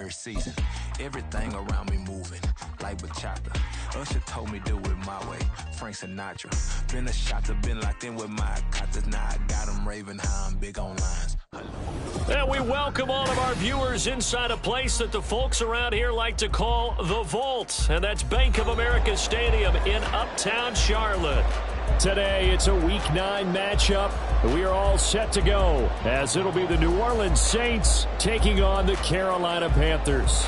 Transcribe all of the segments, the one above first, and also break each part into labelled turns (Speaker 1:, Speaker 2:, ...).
Speaker 1: every season. Everything around me moving, like bachata. Usher told me do it my way, Frank Sinatra. Been a shotter, been locked in with my cotters. Now I got them raving how I'm big on lines.
Speaker 2: And we welcome all of our viewers inside a place that the folks around here like to call the Vault. And that's Bank of America Stadium in Uptown Charlotte. Today, it's a Week 9 matchup. We are all set to go, as it'll be the New Orleans Saints taking on the Carolina Panthers.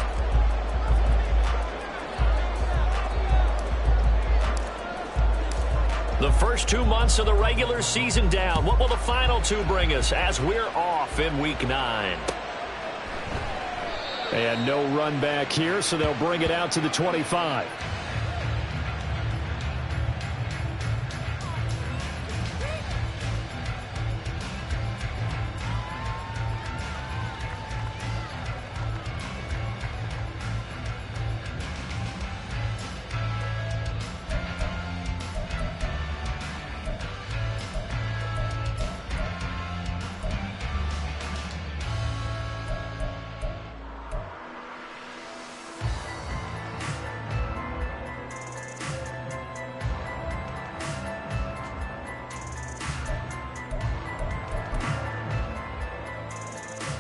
Speaker 2: The first 2 months of the regular season down. What will the final 2 bring us as we're off in Week 9? And no run back here, so they'll bring it out to the 25.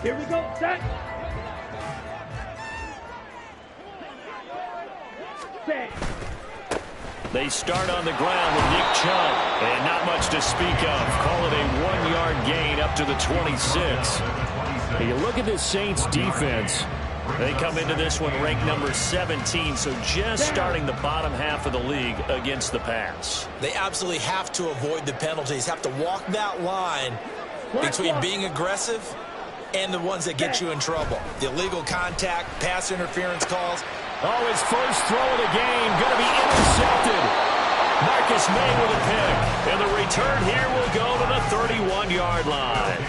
Speaker 3: Here we go, set. Set.
Speaker 2: They start on the ground with Nick Chubb, and not much to speak of. Call it a 1-yard gain up to the 26. You look at this Saints defense. They come into this one ranked number 17, so just starting the bottom half of the league against the pass.
Speaker 4: They absolutely have to avoid the penalties, have to walk that line between being aggressive and the ones that get you in trouble. The illegal contact, pass interference calls.
Speaker 2: Oh, his first throw of the game going to be intercepted. Marcus May with a pick. And the return here will go to the 31-yard line.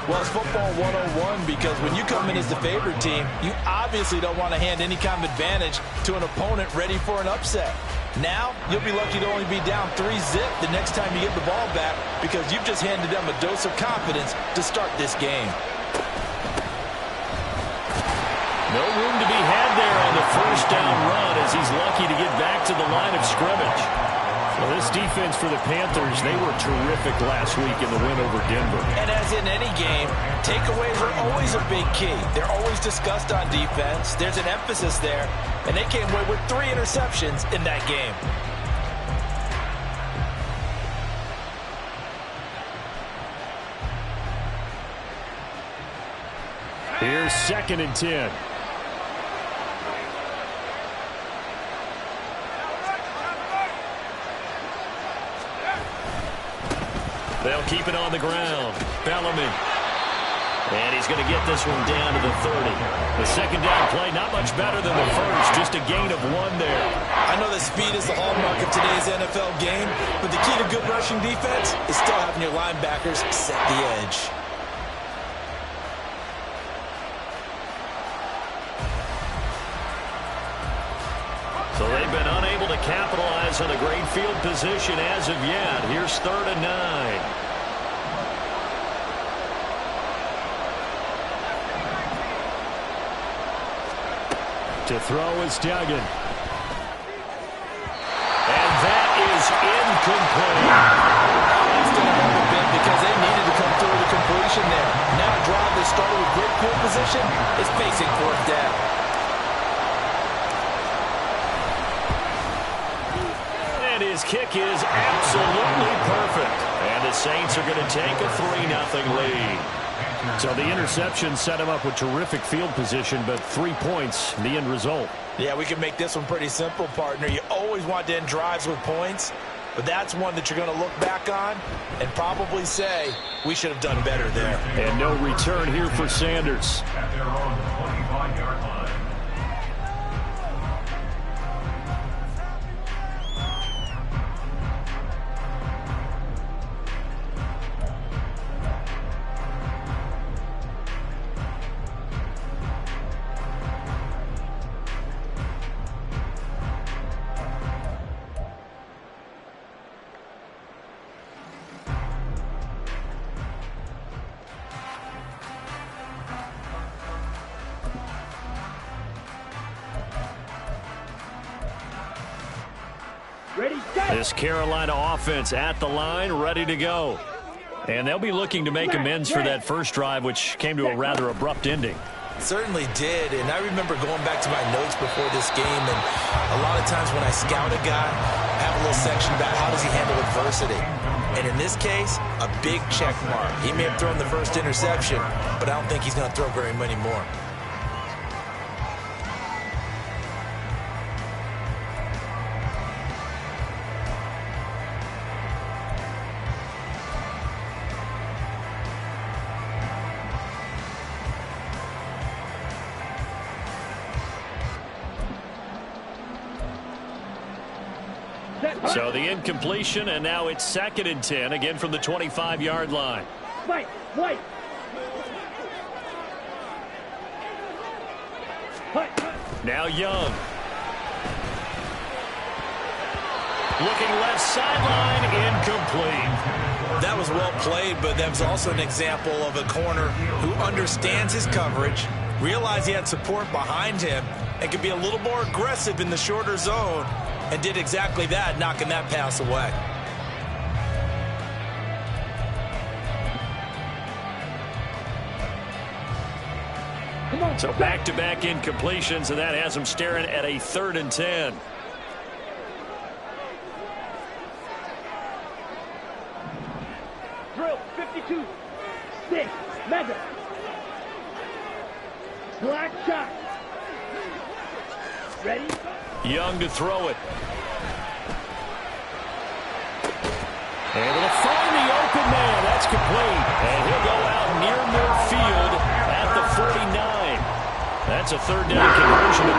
Speaker 4: Well, it's football 101 because when you come in as the favorite team, you obviously don't want to hand any kind of advantage to an opponent ready for an upset. Now, you'll be lucky to only be down 3-zip the next time you get the ball back because you've just handed them a dose of confidence to start this game.
Speaker 2: No room to be had there on the first down run as he's lucky to get back to the line of scrimmage. Well, this defense for the Panthers, they were terrific last week in the win over Denver.
Speaker 4: And as in any game, takeaways are always a big key. They're always discussed on defense. There's an emphasis there, and they came away with 3 interceptions in that game.
Speaker 2: Here's 2nd and 10. They'll keep it on the ground. Bellamy. And he's going to get this one down to the 30. The second down play, not much better than the first. Just a gain of 1 there.
Speaker 4: I know that speed is the hallmark of today's NFL game, but the key to good rushing defense is still having your linebackers set the edge.
Speaker 2: So they've been unable to capitalize on the great field position as of yet. Here's 3rd and 9. To throw is Duggan. And that is incomplete.
Speaker 4: It's going to hurt a bit because they needed to come through with a completion there. Now a drive that started with great field position is facing 4th down.
Speaker 2: His kick is absolutely perfect. And the Saints are going to take a 3-0 lead. So the interception set him up with terrific field position, but 3 points, the end result.
Speaker 4: Yeah, we can make this one pretty simple, partner. You always want to end drives with points, but that's one that you're going to look back on and probably say, we should have done better there.
Speaker 2: And no return here for Sanders.
Speaker 5: At their own 25-yard line.
Speaker 3: Ready, set.
Speaker 2: This Carolina offense at the line, ready to go. And they'll be looking to make amends for that first drive, which came to a rather abrupt ending.
Speaker 4: Certainly did, and I remember going back to my notes before this game, and a lot of times when I scout a guy, I have a little section about how does he handle adversity. And in this case, a big check mark. He may have thrown the first interception, but I don't think he's going to throw very many more.
Speaker 2: So the incompletion, and now it's 2nd and 10, again from the 25-yard line.
Speaker 3: White, white.
Speaker 2: Now Young. Looking left sideline, incomplete.
Speaker 4: That was well played, but that was also an example of a corner who understands his coverage, realized he had support behind him, and could be a little more aggressive in the shorter zone, and did exactly that, knocking that pass away.
Speaker 2: So back-to-back incompletions, and that has him staring at a 3rd and 10.
Speaker 3: Drill, 52. 6, Madden. Black shot. Ready?
Speaker 2: Young to throw it. Able to find the open man. That's complete. And he'll go out near midfield at the 49. That's a 3rd down conversion to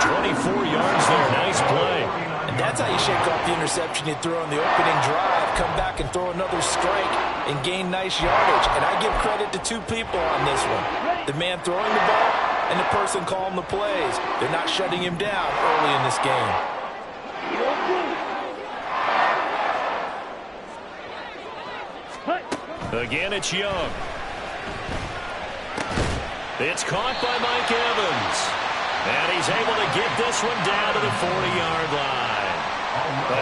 Speaker 2: 24 yards there. Nice play.
Speaker 4: And that's how you shake off the interception you throw on the opening drive, come back and throw another strike and gain nice yardage. And I give credit to two people on this one. The man throwing the ball and the person calling the plays. They're not shutting him down early in this game.
Speaker 2: Again, it's Young. It's caught by Mike Evans. And he's able to get this one down to the 40-yard line.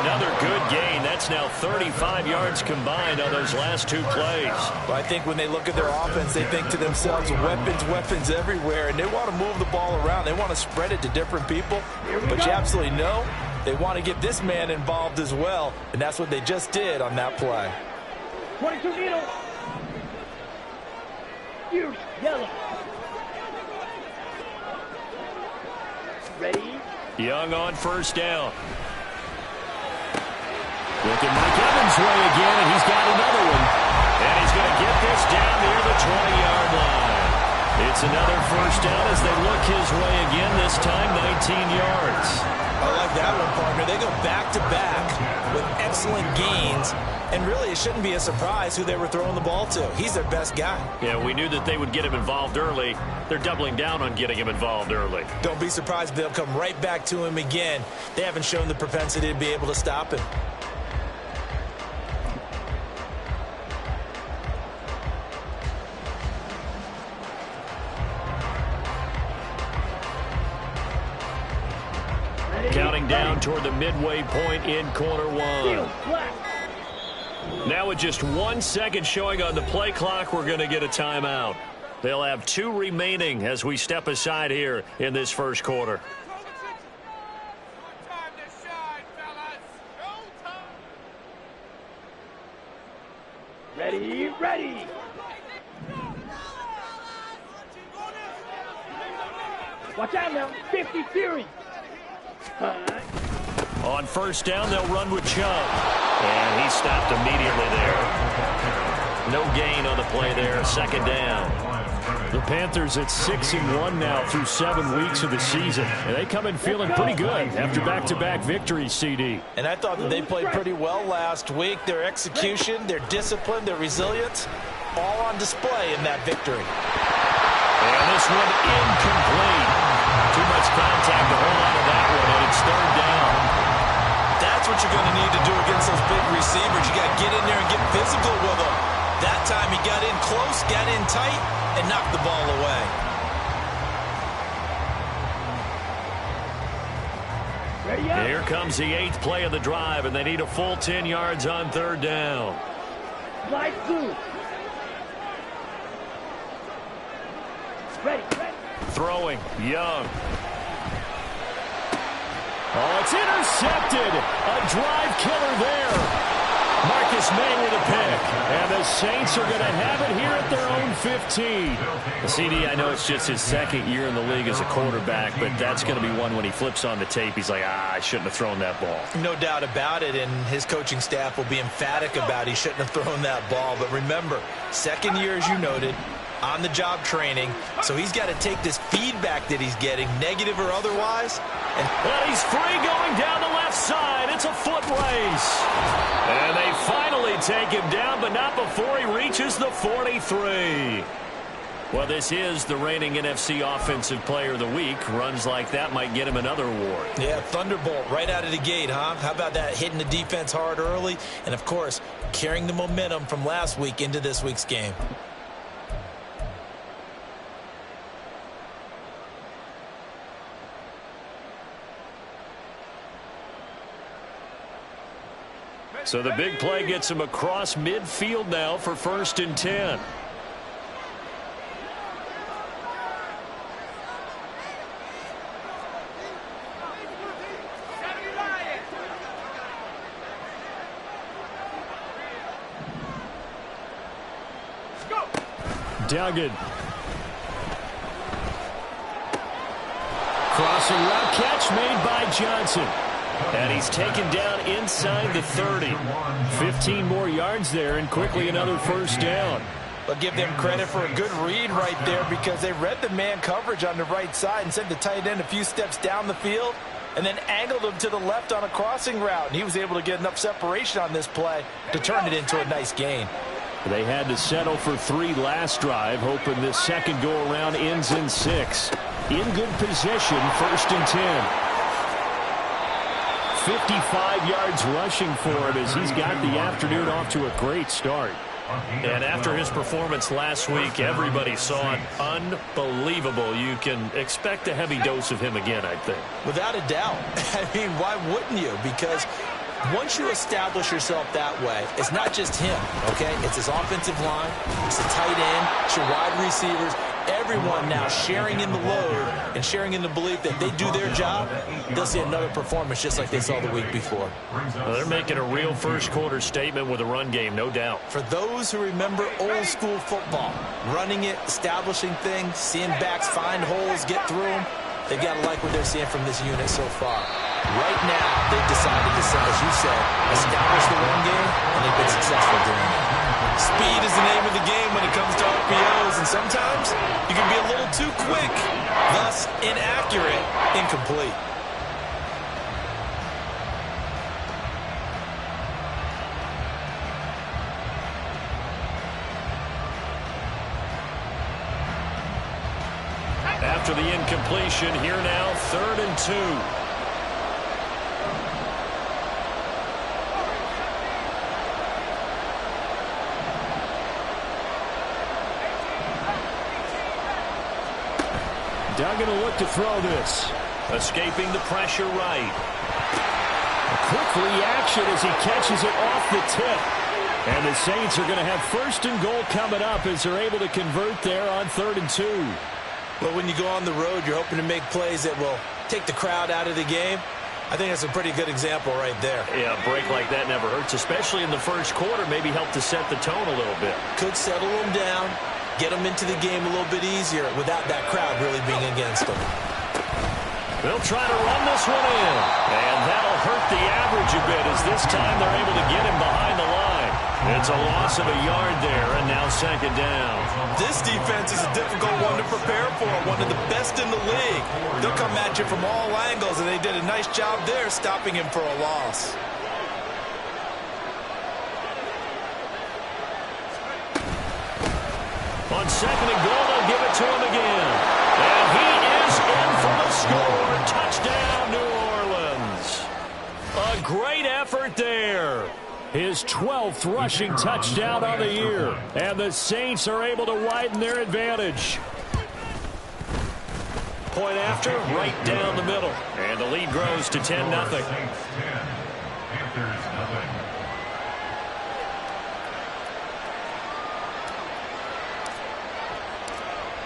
Speaker 2: Another good gain. That's now 35 yards combined on those last 2 plays.
Speaker 4: Well, I think when they look at their offense, they think to themselves, weapons, weapons everywhere, and they want to move the ball around. They want to spread it to different people. But you absolutely know they want to get this man involved as well, and that's what they just did on that play.
Speaker 3: 22 needle. Huge yellow. Ready?
Speaker 2: Young on 1st down. Looking Mike Evans' way again, and he's got another one. And he's going to get this down near the 20-yard line. It's another 1st down as they look his way again, this time 19 yards.
Speaker 4: I like that one, partner. They go back-to-back with excellent gains, and really it shouldn't be a surprise who they were throwing the ball to. He's their best guy.
Speaker 2: Yeah, we knew that they would get him involved early. They're doubling down on getting him involved early.
Speaker 4: Don't be surprised if they'll come right back to him again. They haven't shown the propensity to be able to stop him.
Speaker 2: Counting down toward the midway point in quarter 1. Now with just 1 second showing on the play clock, we're going to get a timeout. They'll have 2 remaining as we step aside here in this first quarter.
Speaker 3: Ready, ready. Watch out now, 50 Fury.
Speaker 2: On 1st down, they'll run with Chubb. And he stopped immediately there. No gain on the play there, 2nd down. The Panthers at 6-1 now through 7 weeks of the season. And they come in feeling pretty good after back-to-back victories, CD.
Speaker 4: And I thought that they played pretty well last week. Their execution, their discipline, their resilience, all on display in that victory.
Speaker 2: And this one incomplete. Too much contact to hold on to that one, and it's 3rd down.
Speaker 4: That's what you're going to need to do against those big receivers. You got to get in there and get physical with them. That time he got in close, got in tight, and knocked the ball away.
Speaker 3: Ready,
Speaker 2: Here comes the 8th play of the drive, and they need a full 10 yards on 3rd down.
Speaker 3: Slide 2. Ready.
Speaker 2: Throwing, Young. Oh, it's intercepted. A drive killer there. Marcus May with a pick. And the Saints are going to have it here at their own 15. CD, I know it's just his 2nd year in the league as a quarterback, but that's going to be one when he flips on the tape. He's like, I shouldn't have thrown that ball.
Speaker 4: No doubt about it, and his coaching staff will be emphatic about he shouldn't have thrown that ball. But remember, 2nd year, as you noted, on-the-job training, so he's got to take this feedback that he's getting, negative or otherwise. And
Speaker 2: he's free going down the left side. It's a foot race. And they finally take him down, but not before he reaches the 43. Well, this is the reigning NFC Offensive Player of the Week. Runs like that might get him another award.
Speaker 4: Yeah, thunderbolt right out of the gate, huh? How about that, hitting the defense hard early? And, of course, carrying the momentum from last week into this week's game.
Speaker 2: So the big play gets him across midfield now for 1st and 10. Duggan. Crossing route catch made by Johnson. And he's taken down inside the 30. 15 more yards there, and quickly another 1st down.
Speaker 4: But give them credit for a good read right there, because they read the man coverage on the right side and sent the tight end a few steps down the field and then angled him to the left on a crossing route. And he was able to get enough separation on this play to turn it into a nice gain.
Speaker 2: They had to settle for 3 last drive, hoping this second go-around ends in 6. In good position, 1st and 10. 55 yards rushing for him as he's got the afternoon off to a great start. And after his performance last week, everybody saw it. Unbelievable. You can expect a heavy dose of him again, I think.
Speaker 4: Without a doubt. I mean, why wouldn't you? Because once you establish yourself that way, it's not just him, okay? It's his offensive line, it's the tight end, it's your wide receivers, everyone now sharing in the load and sharing in the belief that they do their job, they'll see another performance just like they saw the week before.
Speaker 2: Well, they're making a real first-quarter statement with a run game, no doubt.
Speaker 4: For those who remember old-school football, running it, establishing things, seeing backs find holes, get through them, they've got to like what they're seeing from this unit so far. Right now, they've decided to, as you said, establish the run game, and they've been successful doing it. Speed is the name of the game when it comes to RPOs, and sometimes you can be a little too quick, thus inaccurate, incomplete.
Speaker 2: After the incompletion, here now, 3rd and 2. Duggan will look to throw this. Escaping the pressure right. A quick reaction as he catches it off the tip. And the Saints are going to have 1st and goal coming up as they're able to convert there on 3rd and 2.
Speaker 4: But when you go on the road, you're hoping to make plays that will take the crowd out of the game. I think that's a pretty good example right there.
Speaker 2: Yeah, a break like that never hurts, especially in the first quarter. Maybe help to set the tone a little bit.
Speaker 4: Could settle them down, get them into the game a little bit easier without that crowd really being against them.
Speaker 2: They'll try to run this one in. And that'll hurt the average a bit as this time they're able to get him behind the line. It's a loss of a yard there, and now 2nd down.
Speaker 4: This defense is a difficult one to prepare for, one of the best in the league. They'll come at you from all angles, and they did a nice job there stopping him for a loss.
Speaker 2: On 2nd and goal, they'll give it to him again. And he is in for the score. Touchdown, New Orleans. A great effort there. His 12th rushing touchdown on the year. And the Saints are able to widen their advantage. Point after, right down the middle. And the lead grows to 10-0.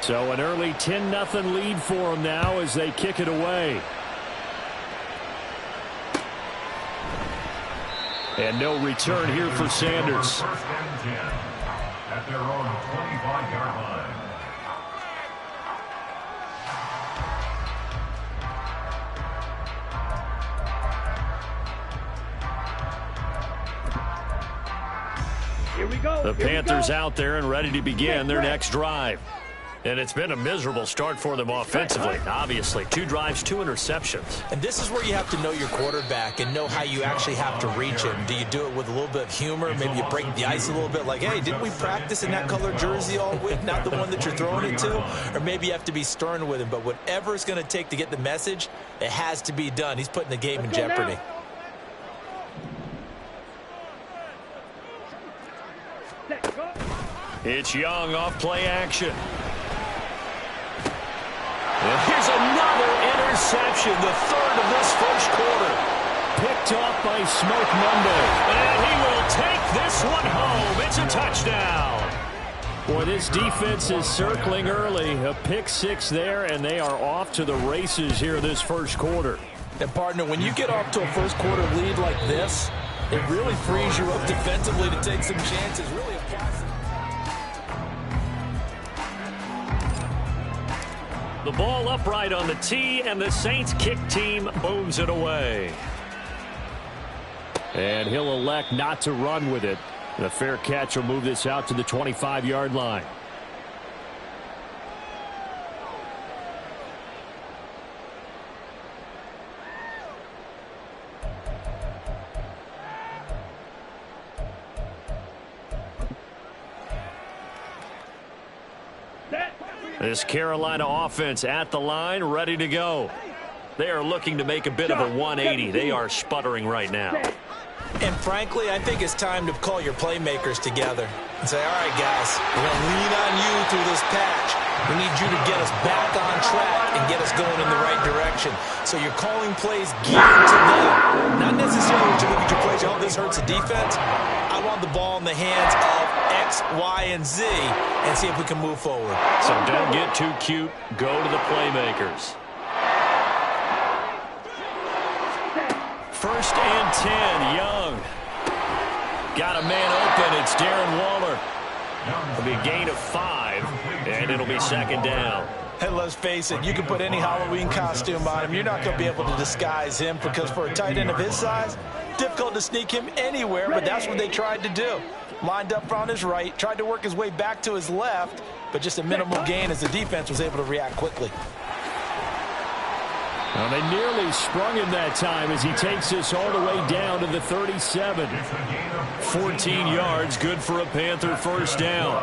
Speaker 2: So an early 10-0 lead for them now as they kick it away. And no return here for Sanders.
Speaker 5: First and 10 at their own 25-yard line.
Speaker 3: Here we go.
Speaker 2: The Panthers out there and ready to begin their next drive. And it's been a miserable start for them offensively. Obviously, 2 drives, 2 interceptions.
Speaker 4: And this is where you have to know your quarterback and know how you actually have to reach him. Do you do it with a little bit of humor? Maybe you break the ice a little bit like, hey, didn't we practice in that color jersey all week, not the one that you're throwing it to? Or maybe you have to be stern with him. But whatever it's going to take to get the message, it has to be done. He's putting the game in jeopardy.
Speaker 2: It's Young off play action. And here's another interception, the 3rd of this first quarter. Picked off by Smoke Monday. And he will take this one home. It's a touchdown. Boy, this defense is circling early. A pick 6 there, and they are off to the races here this first quarter.
Speaker 4: And, partner, when you get off to a first quarter lead like this, it really frees you up defensively to take some chances. Really applies.
Speaker 2: The ball upright on the tee, and the Saints kick team booms it away. And he'll elect not to run with it. The fair catch will move this out to the 25-yard line. This Carolina offense at the line, ready to go. They are looking to make a bit of a 180. They are sputtering right now.
Speaker 4: And frankly, I think it's time to call your playmakers together and say, all right, guys, we're going to lean on you through this patch. We need you to get us back on track and get us going in the right direction. So you're calling plays geared to them. Not necessarily to look at your plays, oh, this hurts the defense. I want the ball in the hands of X, Y, and Z and see if we can move forward.
Speaker 2: So don't get too cute. Go to the playmakers. 1st and 10, Young. Got a man open. It's Darren Waller. It'll be a gain of 5, and it'll be 2nd down.
Speaker 4: And let's face it, you can put any Halloween costume on him. You're not going to be able to disguise him because for a tight end of his size, difficult to sneak him anywhere, but that's what they tried to do. Lined up on his right, tried to work his way back to his left, but just a minimal gain as the defense was able to react quickly.
Speaker 2: Well, they nearly sprung him that time as he takes this all the way down to the 37. 14 yards, good for a Panther 1st down.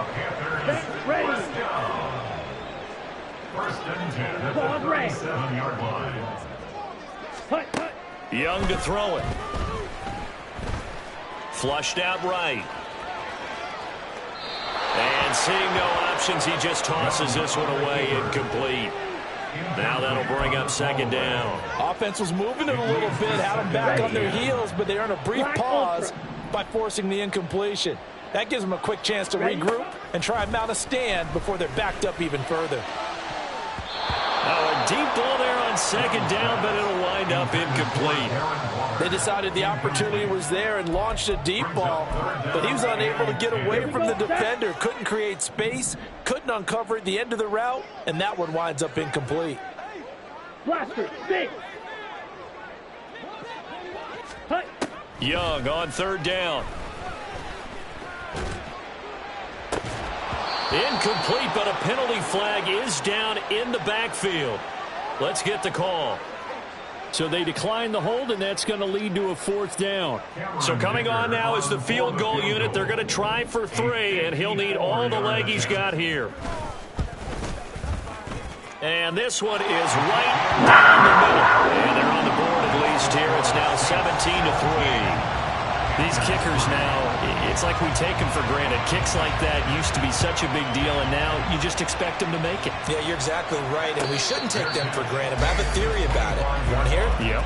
Speaker 5: First and 10 at the 37-yard line.
Speaker 2: Young to throw it. Flushed out right. And seeing no options, he just tosses this one away, incomplete. Now that'll bring up 2nd down.
Speaker 4: Offense was moving it a little bit, had them back on their heels, but they earned a brief pause by forcing the incompletion. That gives them a quick chance to regroup and try and mount a stand before they're backed up even further.
Speaker 2: Oh, a deep ball there on 2nd down, but it'll wind up incomplete.
Speaker 4: They decided the opportunity was there and launched a deep ball, but he was unable to get away from the defender, couldn't create space, couldn't uncover at the end of the route, and that one winds up incomplete.
Speaker 3: Blaster, big.
Speaker 2: Young on 3rd down. Incomplete, but a penalty flag is down in the backfield. Let's get the call. So they decline the hold, and that's going to lead to a 4th down. So coming on now is the field goal unit. They're going to try for 3, and he'll need all the leg he's got here. And this one is right down the middle. And they're on the board at least here. It's now 17-3. These kickers now, it's like we take them for granted. Kicks like that used to be such a big deal, and now you just expect them to make it.
Speaker 4: Yeah, you're exactly right, and we shouldn't take them for granted. But I have a theory about it. You want to hear it?
Speaker 2: Yep.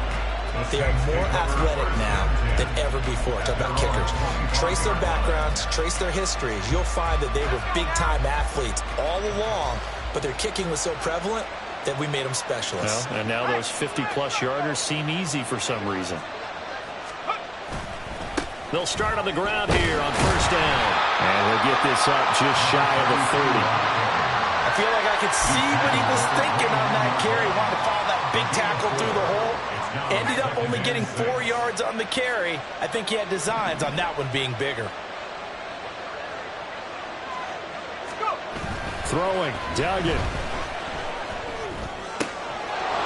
Speaker 4: They are more athletic now than ever before. Talk about kickers. Trace their backgrounds, trace their histories. You'll find that they were big-time athletes all along, but their kicking was so prevalent that we made them specialists.
Speaker 2: Well, and now those 50-plus yarders seem easy for some reason. They'll start on the ground here on first down. And he'll get this up just shy of the 30.
Speaker 4: I feel like I could see what he was thinking on that carry. Wanted to follow that big tackle through the hole. Ended up only getting 4 yards on the carry. I think he had designs on that one being bigger.
Speaker 2: Throwing, Duggan.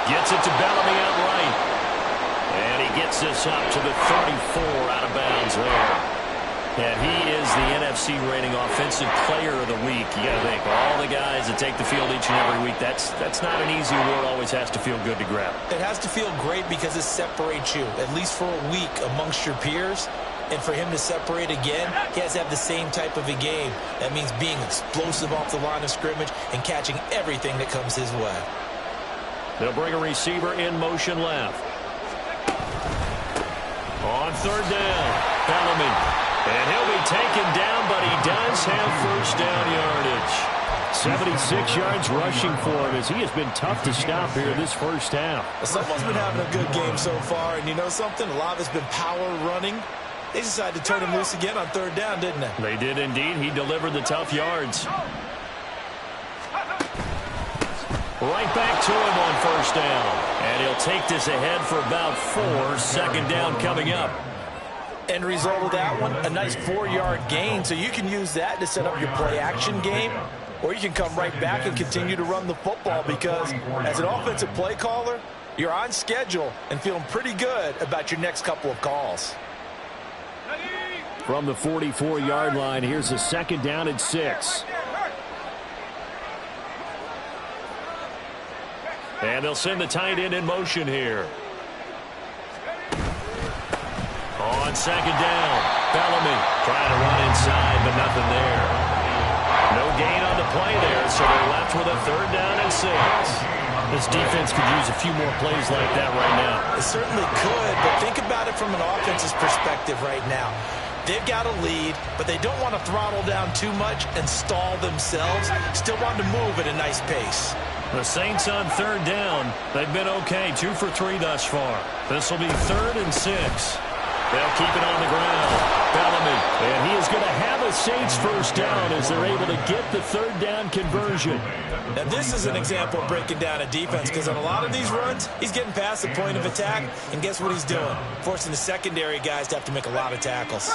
Speaker 2: Gets it to Bellamy outright. And he gets this up to the 34 out of bounds there. And he is the NFC rating offensive player of the week. You got to think, all the guys that take the field each and every week, that's not an easy award. Always has to feel good to grab.
Speaker 4: It has to feel great because it separates you, at least for a week, amongst your peers. And for him to separate again, he has to have the same type of a game. That means being explosive off the line of scrimmage and catching everything that comes his way.
Speaker 2: They'll bring a receiver in motion left. On third down, Bellamy. And he'll be taken down, but he does have first down yardage. 76 yards rushing for him as he has been tough to stop here this first half.
Speaker 4: Someone's been having a good game so far, and you know something? A lot of it's been power running. They decided to turn him loose again on third down, didn't they?
Speaker 2: They did indeed. He delivered the tough yards. Right back to him on first down. And he'll take this ahead for about 4. Second down coming up.
Speaker 4: End result of that one, a nice 4-yard gain. So you can use that to set up your play-action game, or you can come right back and continue to run the football because as an offensive play caller, you're on schedule and feeling pretty good about your next couple of calls.
Speaker 2: From the 44-yard line, here's a second down and 6. And they'll send the tight end in motion here. On second down, Bellamy trying to run inside, but nothing there. No gain on the play there, so they're left with a third down and 6. This defense could use a few more plays like that right now.
Speaker 4: It certainly could, but think about it from an offense's perspective right now. They've got a lead, but they don't want to throttle down too much and stall themselves. Still want to move at a nice pace.
Speaker 2: The Saints on third down. They've been okay, 2 for 3 thus far. This will be 3rd and 6. They'll keep it on the ground. Bellamy, and he is going to have a Saints first down as they're able to get the third down conversion.
Speaker 4: Now, this is an example of breaking down a defense because on a lot of these runs, he's getting past the point of attack, and guess what he's doing? Forcing the secondary guys to have to make a lot of tackles.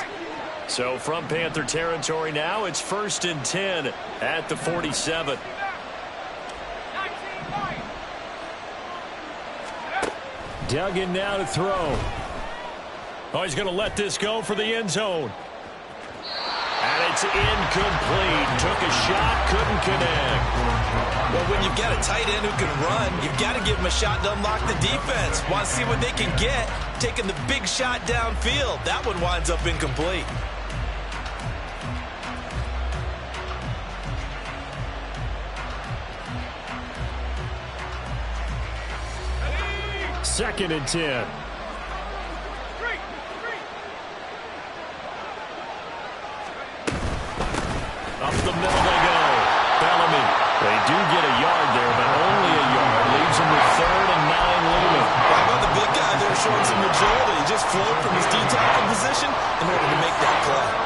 Speaker 2: So from Panther territory now, it's 1st and 10 at the 47. Duggan now to throw. Oh, he's going to let this go for the end zone. And it's incomplete. Took a shot, couldn't connect.
Speaker 4: Well, when you've got a tight end who can run, you've got to give him a shot to unlock the defense. Want to see what they can get, taking the big shot downfield. That one winds up incomplete.
Speaker 2: Second and 10. Up the middle they go. Bellamy. They do get a yard there, but only a yard. Leaves them with 3rd and 9 looming.
Speaker 4: How about the big guy there showing some agility? He just flowed from his D-tackle position in order to make that play.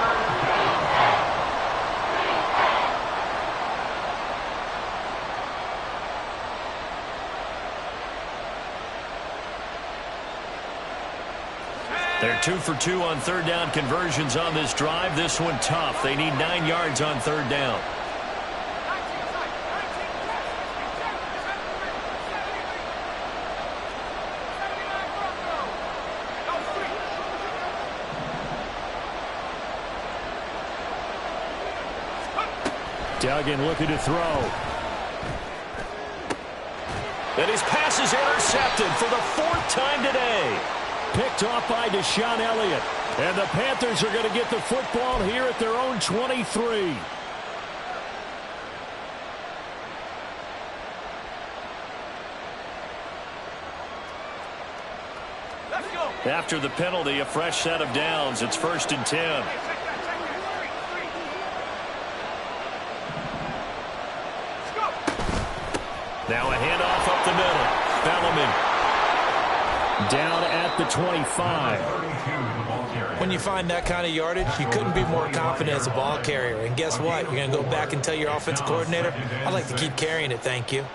Speaker 2: They're 2 for 2 on third down conversions on this drive. This one tough. They need 9 yards on third down. Duggan looking to throw. And his pass is intercepted for the 4th time today. Picked off by Deshaun Elliott. And the Panthers are going to get the football here at their own 23. After the penalty, a fresh set of downs. It's 1st and 10. Now a handoff up the middle. Bellamy down at the 25.
Speaker 4: When you find that kind of yardage, you couldn't be more confident as a ball carrier. And guess what? You're going to go back and tell your offensive coordinator, I'd like to keep carrying it, thank you.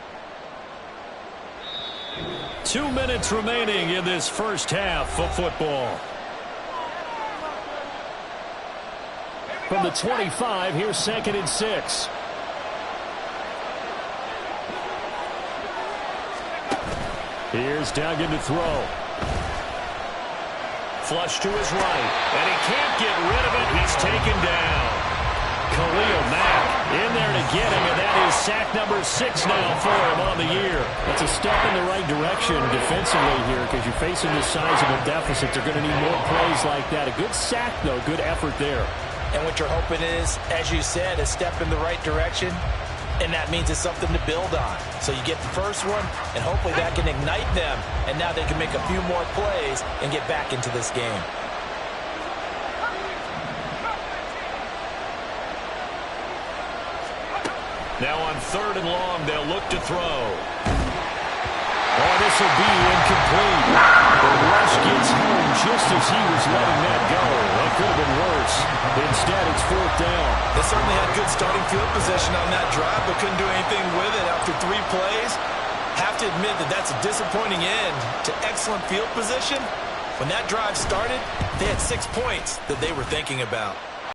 Speaker 2: 2 minutes remaining in this first half of football. From the 25, here's 2nd and 6. Here's Duggan to throw. Flush to his right, and he can't get rid of it. He's taken down. Khalil Mack in there to get him, and that is sack number 6 now for him on the year. That's a step in the right direction defensively here because you're facing this sizable deficit. They're going to need more plays like that. A good sack, though, good effort there.
Speaker 4: And what you're hoping is, as you said, a step in the right direction, and that means it's something to build on. So you get the first one, and hopefully that can ignite them, and now they can make a few more plays and get back into this game.
Speaker 2: Now on 3rd and long, they'll look to throw. Oh, this will be incomplete. The rush gets home just as he was letting that go. That could have been worse. Instead, it's 4th down.
Speaker 4: They certainly had good starting field position on that drive, but couldn't do anything with it after 3 plays. Have to admit that that's a disappointing end to excellent field position. When that drive started, they had 6 points that they were thinking about.